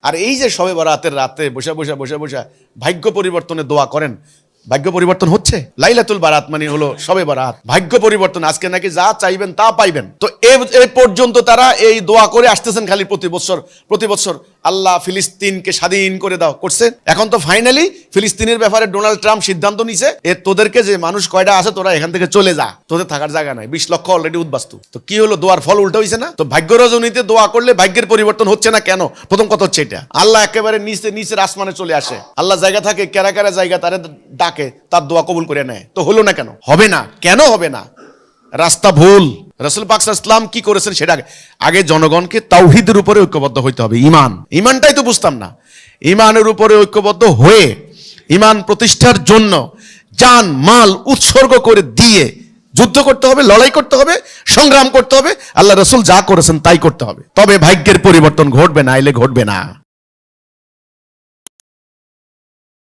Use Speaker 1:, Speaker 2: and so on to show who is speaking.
Speaker 1: আর এই যে শবে বরাতের রাতে বসে বসে ভাগ্য পরিবর্তনে দোয়া করেন, ভাগ্য পরিবর্তন হচ্ছে। লাইলাতুল বারাত মানে হলো শবে বরাত, ভাগ্য পরিবর্তন। আজকে নাকি যা চাইবেন তা পাইবেন। তো এ পর্যন্ত তারা এই দোয়া করে আসতেছেন খালি প্রতি বছর আল্লাহ ফিলিস্তিনকে স্বাধীন করে দাও করছে। এখন তো ফাইনালি ফিলিস্তিনের ব্যাপারে ডোনাল্ড ট্রাম্প সিদ্ধান্ত নিছে, তোদেরকে যে মানুষ কয়টা আছে তোরা এখান থেকে চলে যা, তোদের থাকার জায়গা নাই। 20 লক্ষ অলরেডি উদ্বাস্তু। তো কি হলো, দোয়ার ফল উল্টো হয়েছে না? তো ভাগ্য রজনীতে দোয়া করলে ভাগ্যের পরিবর্তন হচ্ছে না কেন? প্রথম কথা হচ্ছে এটা। আল্লাহ একেবারে নিচের আসমানে চলে আসে, আল্লাহ জায়গা থাকে, কেরা জায়গা তারে ডাকে, তার দোয়া কবুল করে নেয়। তো হলো না কেন? হবে না কেন? হবে না, রাস্তা ভুল। রাসূল পাক সাল্লাল্লাহু আলাইহি ওয়াসাল্লাম কি করেছেন সেটা আগে জনগণকে তাওহীদের উপরে ঐক্যবদ্ধ হইতে হবে। ইমানটাই তো বুঝতাম না। ইমানের উপরে ঐক্যবদ্ধ হয়ে ইমান প্রতিষ্ঠার জন্য জান মাল উৎসর্গ করে দিয়ে যুদ্ধ করতে হবে, লড়াই করতে হবে, সংগ্রাম করতে হবে। আল্লাহ রাসূল যা করেছেন তাই করতে হবে। তবে ভাগ্যের পরিবর্তন ঘটবে, না এলে ঘটবে না।